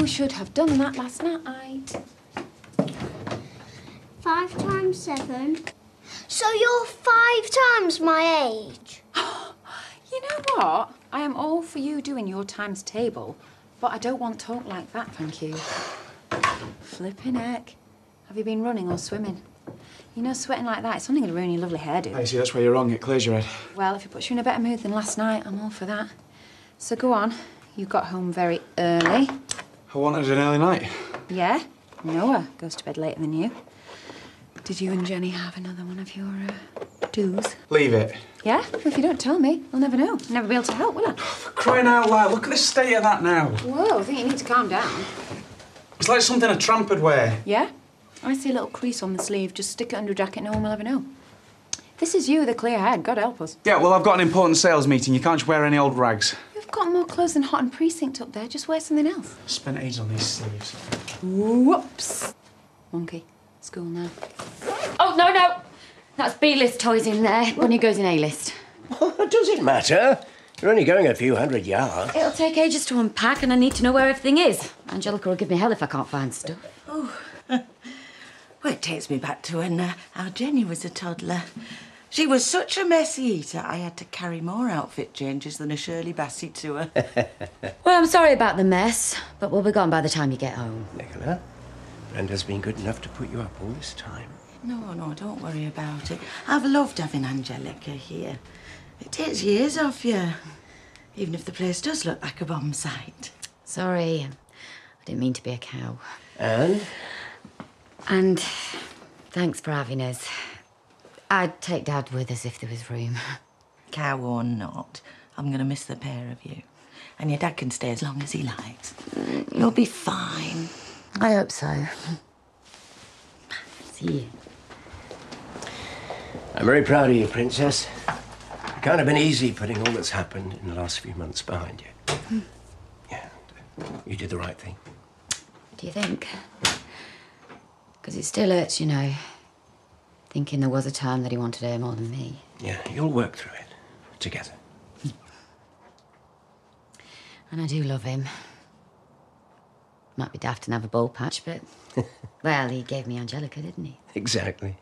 You should have done that last night. 5 times 7. So you're 5 times my age. You know what? I am all for you doing your times table, but I don't want talk like that, thank you. Flipping heck. Have you been running or swimming? You know, sweating like that, it's only going to ruin your lovely hairdo. I see, that's where you're wrong. It clears your head. Well, if it puts you in a better mood than last night, I'm all for that. So go on. You got home very early. I wanted an early night. Yeah? Noah goes to bed later than you. Did you and Jenny have another one of your do's? Leave it. Yeah? Well, if you don't tell me, I'll never know. Never be able to help, will I? For crying out loud, look at the state of that now. Whoa, I think you need to calm down. It's like something a tramp would wear. Yeah? I see a little crease on the sleeve. Just stick it under a jacket, no one will ever know. This is you with a clear head. God help us. Yeah, well, I've got an important sales meeting. You can't just wear any old rags. You've got more clothes than Hot and Precinct up there. Just wear something else. Spent ages on these sleeves. Whoops. Monkey. School now. Oh, no. That's B-list toys in there. Bunny goes in A-list. Does it matter? You're only going a few hundred yards. It'll take ages to unpack and I need to know where everything is. Angelica will give me hell if I can't find stuff. Oh. Well, it takes me back to when our Jenny was a toddler. She was such a messy eater, I had to carry more outfit changes than a Shirley Bassey to her. Well, I'm sorry about the mess, but we'll be gone by the time you get home. Nicola, Brenda's been good enough to put you up all this time. No, don't worry about it. I've loved having Angelica here. It takes years off you, even if the place does look like a bomb site. Sorry, I didn't mean to be a cow. And Thanks for having us. I'd take Dad with us if there was room. Cow or not, I'm going to miss the pair of you. And your dad can stay as long as he likes. You'll be fine. I hope so. See you. I'm very proud of you, Princess. It can't have been easy putting all that's happened in the last few months behind you. Yeah, you did the right thing. Do you think? Because it still hurts, you know, thinking there was a time that he wanted her more than me. Yeah, you'll work through it together. And I do love him. Might be daft to have a ball patch, but... well, he gave me Angelica, didn't he? Exactly.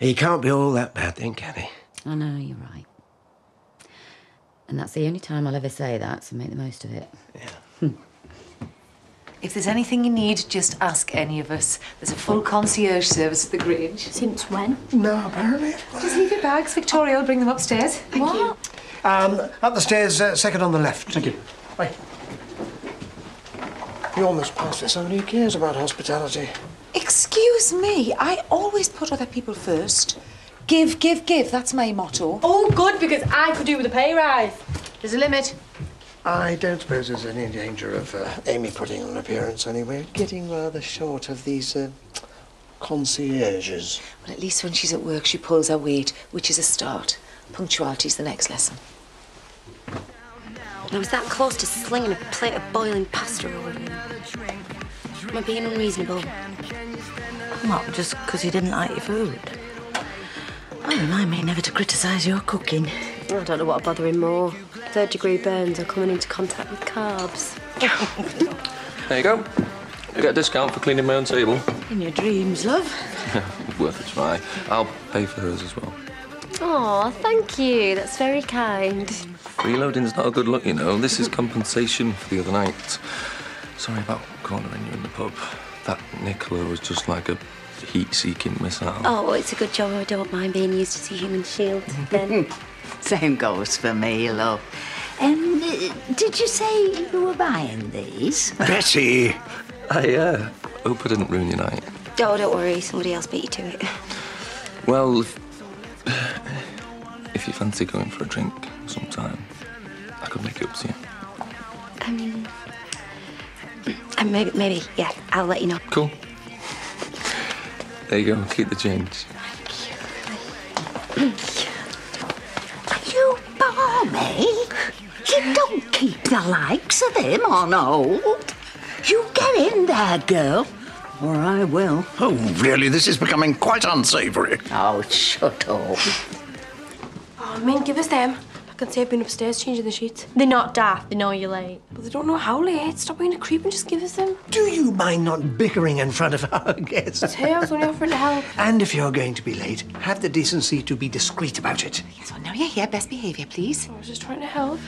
He can't be all that bad then, can he? I know, you're right. And that's the only time I'll ever say that, so make the most of it. Yeah. If there's anything you need, just ask any of us. There's a full concierge service at the Grange. Since when? No, apparently. Just leave your bags. Victoria will bring them upstairs. Thank you. Up the stairs, second on the left. Thank you. Bye. You almost passed this. Somebody who cares about hospitality. Excuse me. I always put other people first. Give. That's my motto. Oh, good, because I could do with a pay rise. There's a limit. I don't suppose there's any danger of Amy putting on an appearance anyway. Getting rather short of these concierges. Well, at least when she's at work, she pulls her weight, which is a start. Punctuality's the next lesson. I was that close to slinging a plate of boiling pasta over him. Am I being unreasonable? Not just because he didn't like your food. Oh, remind me never to criticise your cooking. I don't know what'll bother him more. 3rd-degree burns or coming into contact with carbs. There you go. You get a discount for cleaning my own table. In your dreams, love. Worth a try. I'll pay for hers as well. Oh, thank you. That's very kind. Freeloading's not a good look, you know. This is compensation for the other night. Sorry about cornering you in the pub. That Nicola was just like a heat-seeking missile. Oh, well, it's a good job I don't mind being used to the human shield, then. Same goes for me, love. Did you say you were buying these? Betty! I hope I didn't ruin your night. Oh, don't worry. Somebody else beat you to it. Well, if you fancy going for a drink sometime, I could make it up to you. Maybe, yeah, I'll let you know. Cool. There you go. Keep the change. You balmy? You don't keep the likes of him on hold. You get in there, girl, or I will. Oh, really? This is becoming quite unsavoury. Oh, shut up. Oh, Min, give us them. can say I've been upstairs changing the sheets. They're not daft, they know you're late. But they don't know how late. Stop being a creep and just give us them. Do you mind not bickering in front of our guests? Hey, I was only offering to help. And if you're going to be late, have the decency to be discreet about it. Yes, well, now you're here. Best behaviour, please. I was just trying to help.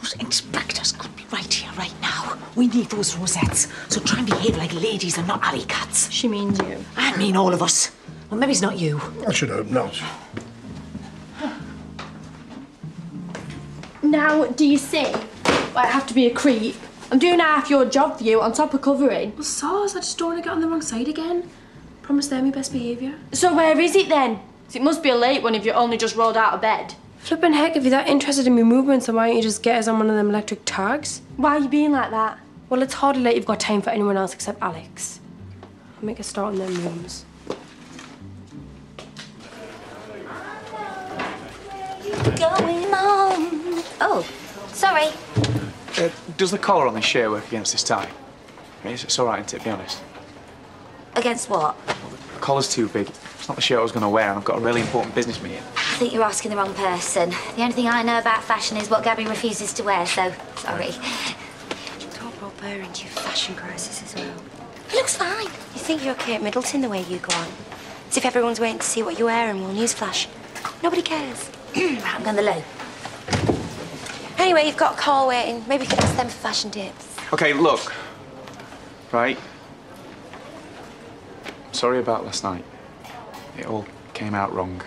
Those inspectors could be right here, right now. We need those rosettes. So try and behave like ladies and not alley cats. She means you. I mean all of us. Well, maybe it's not you. I should hope not. Now, do you see? I have to be a creep. I'm doing half your job for you on top of covering. Well, soz, I just don't want to get on the wrong side again. Promise they're my best behaviour. So where is it then? It must be a late one if you only just rolled out of bed. Flippin' heck, if you're that interested in my movements, then why don't you just get us on one of them electric tags? Why are you being like that? Well, it's hardly like you've got time for anyone else except Alex. I'll make a start on them rooms. Going on. Oh, sorry. Does the collar on this shirt work against this tie? I mean, it's all right, isn't it, to be honest? Against what? The collar's too big. It's not the shirt I was going to wear, and I've got a really important business meeting. I think you're asking the wrong person. The only thing I know about fashion is what Gabby refuses to wear, so sorry. Talk about bearing your fashion crisis as well. It looks fine. You think you're Kate Middleton the way you go on? As if everyone's waiting to see what you're wearing. Well, newsflash. Nobody cares. I'm going to the loo. Anyway, you've got a call waiting. Maybe you could ask them for fashion tips. OK, look. Right? Sorry about last night. It all came out wrong.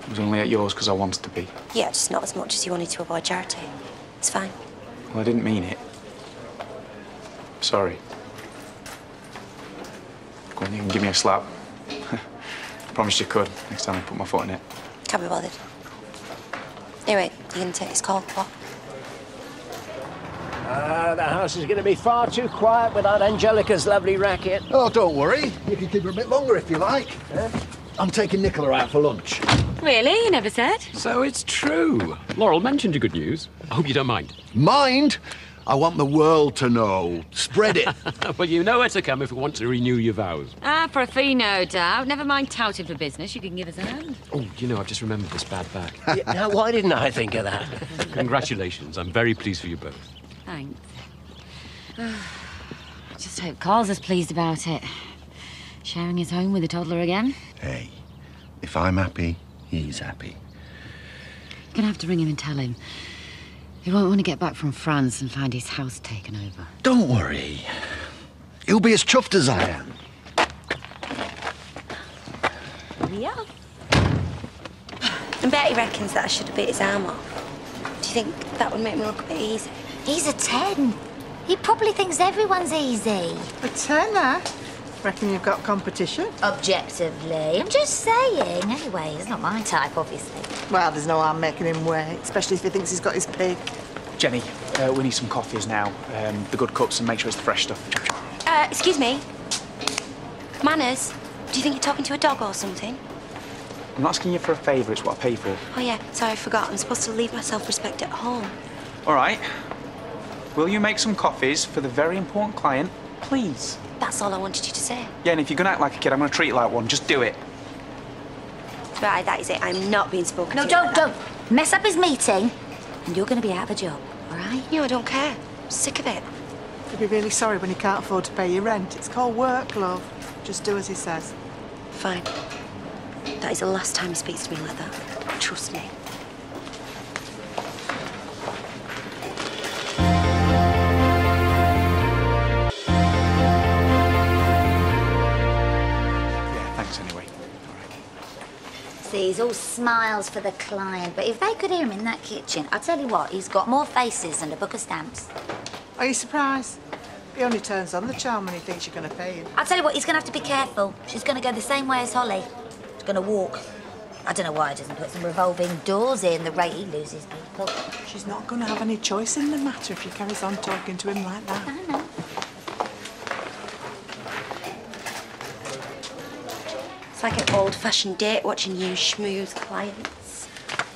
It was only at yours because I wanted to be. Yeah, just not as much as you wanted to avoid charity. It's fine. Well, I didn't mean it. Sorry. Go on, you can give me a slap. Promised you could next time I put my foot in it. Can't be bothered. Anyway, you gonna take this call? What? The house is going to be far too quiet without Angelica's lovely racket. Oh, don't worry. You can keep her a bit longer if you like. I'm taking Nicola out for lunch. Really? You never said? So it's true. Laurel mentioned your good news. I hope you don't mind. Mind? I want the world to know. Spread it. Well, you know where to come if we want to renew your vows. Ah, for a fee, no doubt. Never mind touting for business. You can give us a hand. Oh, you know, I've just remembered this bad bag. Yeah, now, why didn't I think of that? Congratulations. I'm very pleased for you both. Thanks. I just hope Carl's as pleased about it. Sharing his home with a toddler again. Hey, if I'm happy, he's happy. You're gonna have to ring him and tell him. He won't want to get back from France and find his house taken over. Don't worry. He'll be as chuffed as I am. Yeah. And Betty reckons that I should have bit his arm off. Do you think that would make me look a bit easy? He's a 10. He probably thinks everyone's easy. A 10, Reckon you've got competition? Objectively. I'm just saying. Anyway, he's not my type, obviously. Well, there's no harm making him wait, especially if he thinks he's got his pick. Jenny, we need some coffees now. The good cups, and make sure it's the fresh stuff. Excuse me. Manners, do you think you're talking to a dog or something? I'm not asking you for a favour, it's what I pay for. Oh, yeah, sorry, I forgot. I'm supposed to leave my self-respect at home. All right. Will you make some coffees for the very important client, please? That's all I wanted you to say. Yeah, and if you're going to act like a kid, I'm going to treat you like one. Just do it. Right, that is it. I'm not being spoken No, to. don't. Mess up his meeting, and you're going to be out of a job, all right? No, I don't care. I'm sick of it. You'll be really sorry when you can't afford to pay your rent. It's called work, love. Just do as he says. Fine. That is the last time he speaks to me like that. Trust me. See, he's all smiles for the client, but if they could hear him in that kitchen, I'll tell you what, he's got more faces than a book of stamps. Are you surprised? He only turns on the charm when he thinks you're going to pay him. I'll tell you what, he's going to have to be careful. She's going to go the same way as Holly. She's going to walk. I don't know why he doesn't put some revolving doors in the rate he loses people. She's not going to have any choice in the matter if he carries on talking to him like that. I know. It's like an old-fashioned date watching you schmooze clients.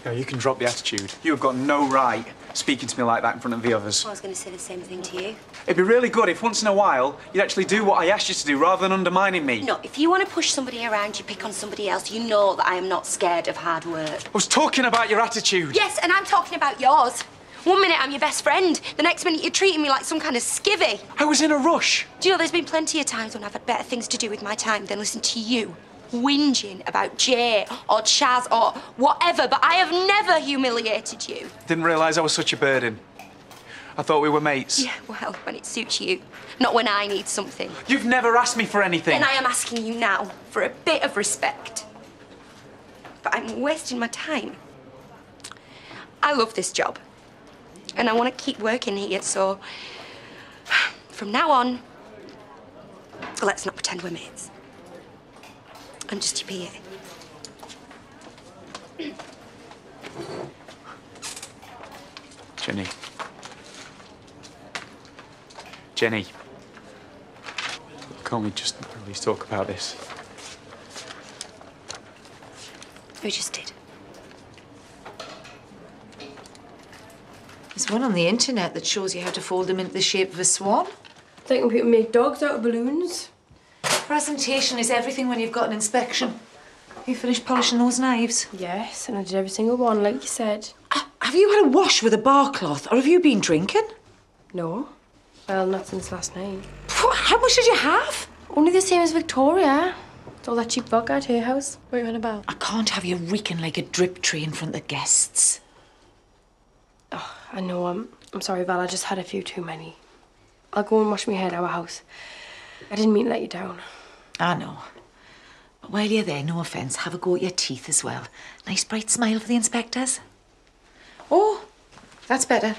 Yeah, you can drop the attitude. You have got no right speaking to me like that in front of the others. I was going to say the same thing to you. It'd be really good if once in a while you'd actually do what I asked you to do rather than undermining me. No, if you want to push somebody around, you pick on somebody else. You know that I am not scared of hard work. I was talking about your attitude. Yes, and I'm talking about yours. One minute I'm your best friend, the next minute you're treating me like some kind of skivvy. I was in a rush. Do you know, there's been plenty of times when I've had better things to do with my time than listen to you whinging about Jay or Chaz or whatever, but I have never humiliated you. Didn't realise I was such a burden. I thought we were mates. Yeah, well, when it suits you, not when I need something. You've never asked me for anything. And I am asking you now for a bit of respect. But I'm wasting my time. I love this job. And I want to keep working here, so from now on, let's not pretend we're mates. I'm just your PA. Jenny. Jenny. Can't we just at least talk about this? We just did. There's one on the internet that shows you how to fold them into the shape of a swan. Thinking people make dogs out of balloons. Presentation is everything when you've got an inspection. You finished polishing those knives? Yes, and I did every single one, like you said. Have you had a wash with a bar cloth, or have you been drinking? No. Well, not since last night. How much did you have? Only the same as Victoria. It's all that cheap vodka at her house. What are you on about? I can't have you reeking like a drip tree in front of the guests. Oh, I know. I'm sorry, Val. I just had a few too many. I'll go and wash my hair at our house. I didn't mean to let you down. I know. But while you're there, no offence, have a go at your teeth as well. Nice bright smile for the inspectors. Oh, that's better.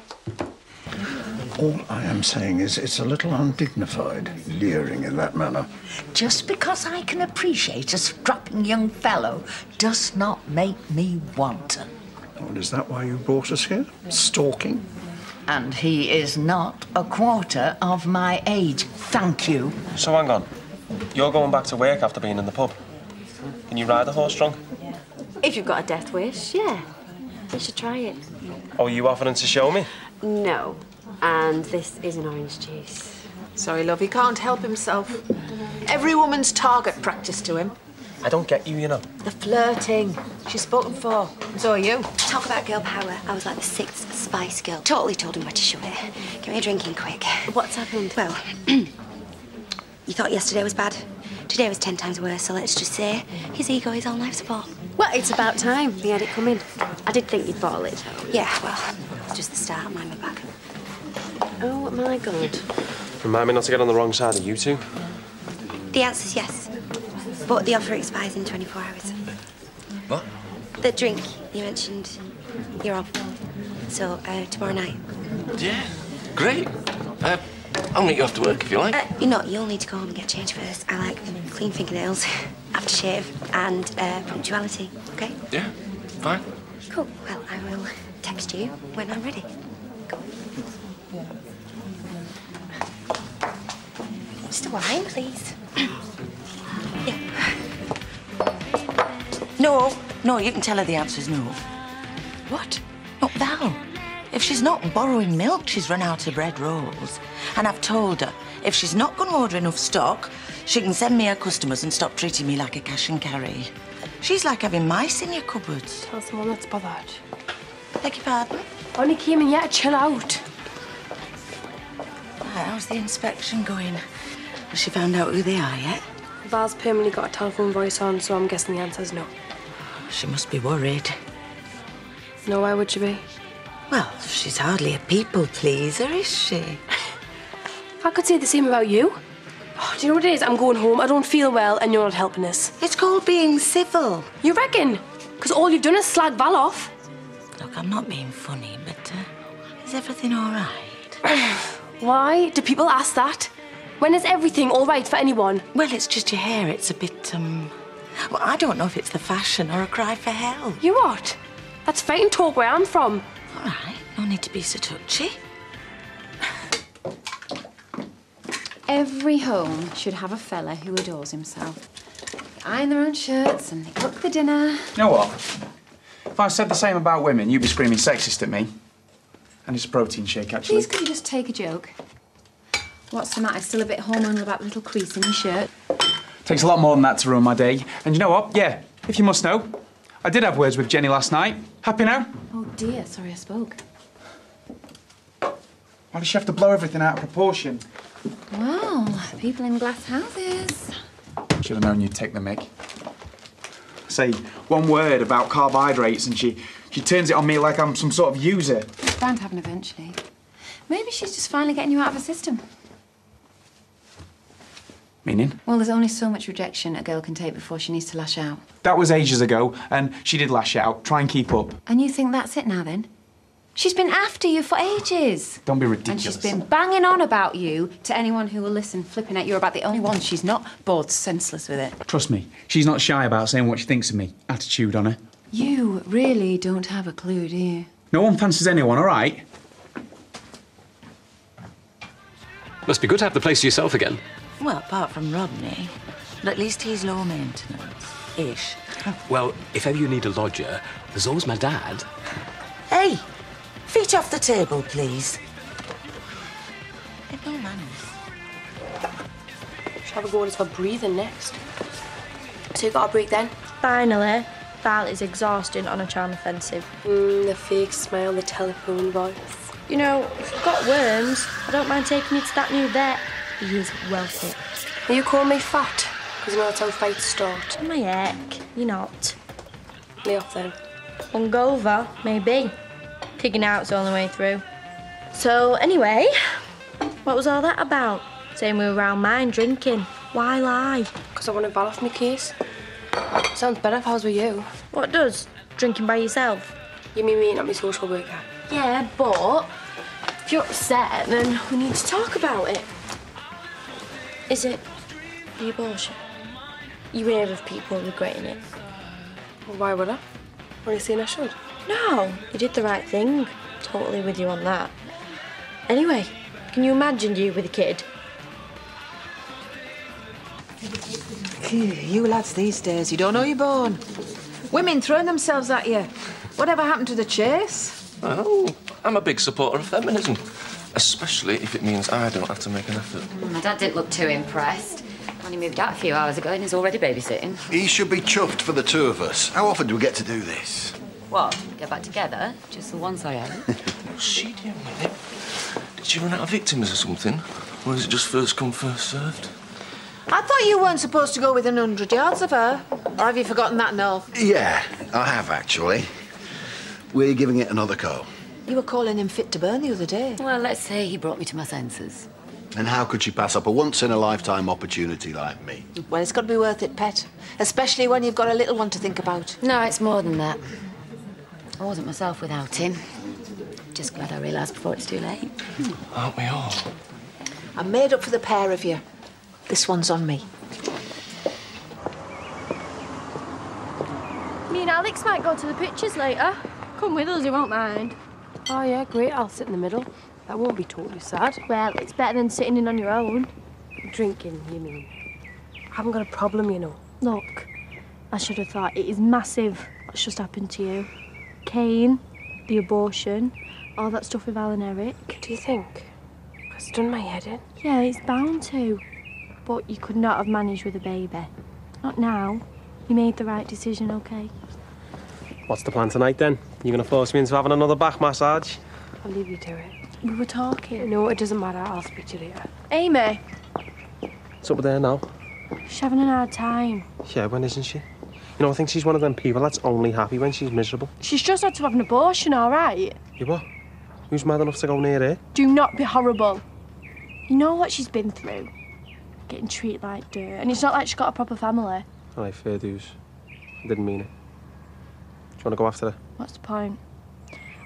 All I am saying is it's a little undignified, leering in that manner. Just because I can appreciate a strapping young fellow does not make me wanton. Well, is that why you brought us here? Stalking? And he is not a quarter of my age, thank you. So hang on. You're going back to work after being in the pub. Can you ride a horse drunk? If you've got a death wish, yeah. You should try it. Oh, are you offering to show me? No. And this is an orange juice. Sorry, love, he can't help himself. Every woman's target practice to him. I don't get you, you know. The flirting. She's spoken for. So are you. Talk about girl power. I was like the 6th Spice Girl. Totally told him where to shove it. Get me a drink in quick. What's happened? Well, you thought yesterday was bad. Today was 10 times worse, so let's just say his ego is on life support. Well, it's about time we had it come in. I did think you'd bottle it. Yeah, well, it's just the start. Mind my back. Oh, my God. Remind me not to get on the wrong side of you two. The answer's yes. But the offer expires in 24 hours. What? The drink you mentioned, you're on. So, tomorrow night. Yeah, great. I'll meet you after work if you like. You'll need to go home and get changed first. I like clean fingernails, aftershave, and punctuality, okay? Yeah, fine. Cool. Well, I will text you when I'm ready. Go. Just a wine, please. Yeah. No, you can tell her the answer's no. What? No, Val. If she's not borrowing milk, she's run out of bread rolls. And I've told her, if she's not going to order enough stock, she can send me her customers and stop treating me like a cash and carry. She's like having mice in your cupboards. Tell someone that's bothered. Beg your pardon? I only came in yet to chill out. How's the inspection going? Has she found out who they are yet? Val's permanently got a telephone voice on, so I'm guessing the answer's no. She must be worried. No, why would she be? Well, she's hardly a people pleaser, is she? I could say the same about you. Oh, do you know what it is? I'm going home, I don't feel well, and you're not helping us. It's called being civil. You reckon? Because all you've done is slag Val off. Look, I'm not being funny, but is everything all right? Why do people ask that? When is everything all right for anyone? Well, it's just your hair. It's a bit, well, I don't know if it's the fashion or a cry for help. You what? That's fighting talk where I'm from. All right, no need to be so touchy. Every home should have a fella who adores himself. They iron their own shirts and they cook the dinner. You know what? If I said the same about women, you'd be screaming sexist at me. And it's a protein shake, actually. Please, could you just take a joke? What's the matter? Still a bit hormonal about the little crease in your shirt? Takes a lot more than that to ruin my day. And you know what? Yeah, if you must know, I did have words with Jenny last night. Happy now? Oh dear, sorry I spoke. Why does she have to blow everything out of proportion? Well, people in glass houses. Should have known you'd take the mick. Say one word about carbohydrates and she turns it on me like I'm some sort of user. It's bound to happen eventually. Maybe she's just finally getting you out of her system. Meaning? Well, there's only so much rejection a girl can take before she needs to lash out. That was ages ago, and she did lash out. Try and keep up. And you think that's it now, then? She's been after you for ages. Don't be ridiculous. And she's been banging on about you to anyone who will listen, flipping at you're about the only one. She's not bored senseless with it. Trust me, she's not shy about saying what she thinks of me. Attitude on her. You really don't have a clue, do you? No one fancies anyone, all right? Must be good to have the place to yourself again. Well, apart from Rodney. But at least he's low maintenance. Ish. Well, if ever you need a lodger, there's always my dad. Hey! Feet off the table, please. They've no manners. Should have a go at her breathing next. So you got a break then? Finally. Val is exhausting on a charm offensive. The fake smile, the telephone voice. You know, if you've got worms, I don't mind taking you to that new vet. He is well fit. Are you calling me fat? Because you know that's how fights start. My heck, you're not. Lay off then. Hungover, maybe. Kicking out's the only way through. So, anyway, what was all that about? Saying we were around mine drinking. Why lie? Because I wanted Val off my case. Sounds better if I was with you. What does? Drinking by yourself? You mean me, not my social worker? Yeah, but if you're upset, then we need to talk about it. Is it the abortion? You hear of people regretting it. Well, why would I? What are you saying I should? No, you did the right thing. Totally with you on that. Anyway, can you imagine you with a kid? You lads these days, you don't know you're born. Women throwing themselves at you. Whatever happened to the chase? Well, I'm a big supporter of feminism, especially if it means I don't have to make an effort. My dad didn't look too impressed. Only moved out a few hours ago and he's already babysitting. He should be chuffed for the two of us. How often do we get to do this? What? Get back together? Just the once I am. What's she doing with it? Did she run out of victims or something? Or is it just first come, first served? I thought you weren't supposed to go within 100 yards of her. Or have you forgotten that, Noel? Yeah, I have, actually. We're giving it another go. You were calling him fit to burn the other day. Well, let's say he brought me to my senses. And how could she pass up a once-in-a-lifetime opportunity like me? Well, it's got to be worth it, pet. Especially when you've got a little one to think about. No, it's more than that. I wasn't myself without him. Just glad I realised before it's too late. Aren't we all? I'm made up for the pair of you. This one's on me. Me and Alex might go to the pictures later. Come with us, you won't mind. Oh, yeah, great. I'll sit in the middle. That won't be totally sad. Well, it's better than sitting in on your own. Drinking, you mean? I haven't got a problem, you know. Look, I should have thought it is massive what's just happened to you. Kane, the abortion, all that stuff with Al and Eric. Do you think? Because it's done my head in. Yeah, it's bound to. But you could not have managed with a baby. Not now. You made the right decision, OK? What's the plan tonight, then? You going to force me into having another back massage? I'll leave you to it. We were talking. No, it doesn't matter. I'll speak to you later. Amy! What's up with her now? She's having a hard time. Yeah, when isn't she? You know, I think she's one of them people that's only happy when she's miserable. She's just had to have an abortion, all right? You what? Who's mad enough to go near her? Do not be horrible. You know what she's been through? Getting treated like dirt. And it's not like she's got a proper family. All right, fair dues. I didn't mean it. Do you want to go after her? What's the point?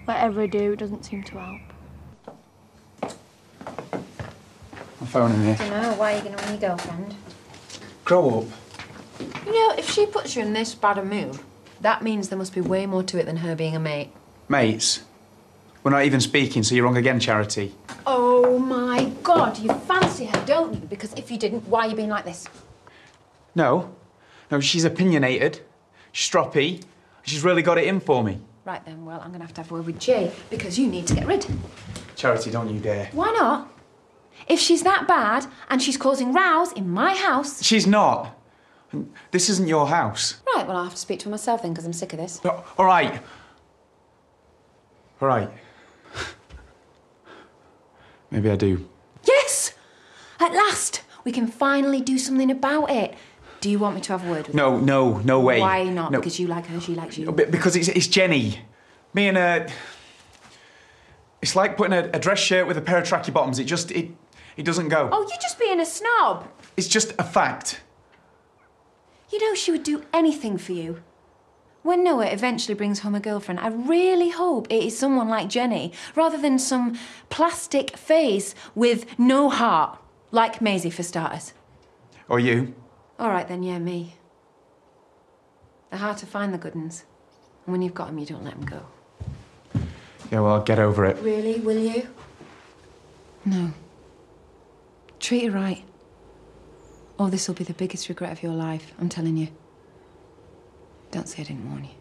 Whatever I do, it doesn't seem to help. My phone in here. I don't know. Why are you going to ring your girlfriend? Grow up. You know, if she puts you in this bad a mood, that means there must be way more to it than her being a mate. Mates? We're not even speaking, so you're wrong again, Charity. Oh, my God. You fancy her, don't you? Because if you didn't, why are you being like this? No. No, she's opinionated. She's stroppy. She's really got it in for me. Right then, well, I'm going to have a word with Jay because you need to get rid. Charity, don't you dare. Why not? If she's that bad and she's causing rows in my house... She's not. This isn't your house. Right, well, I'll have to speak to her myself then because I'm sick of this. All right. All right. Maybe I do. Yes! At last! We can finally do something about it. Do you want me to have a word with her? No way. Why not? No. Because you like her, she likes you. Because it's Jenny. Me and her... It's like putting a dress shirt with a pair of tracky bottoms. It doesn't go. Oh, you're just being a snob. It's just a fact. You know she would do anything for you. When Noah eventually brings home a girlfriend, I really hope it is someone like Jenny, rather than some plastic face with no heart, like Maisie for starters. Or you. All right then, yeah, me. They're hard to find, the good uns. And when you've got them, you don't let them go. Yeah, well, get over it. Really, will you? No. Treat her right. Or this will be the biggest regret of your life, I'm telling you. Don't say I didn't warn you.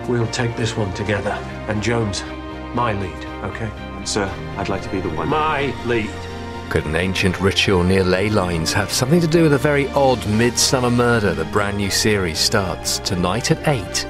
We'll take this one together. And Jones, my lead, OK? Sir, I'd like to be the one. My lead. Could an ancient ritual near ley lines have something to do with a very odd midsummer murder? The brand new series starts tonight at 8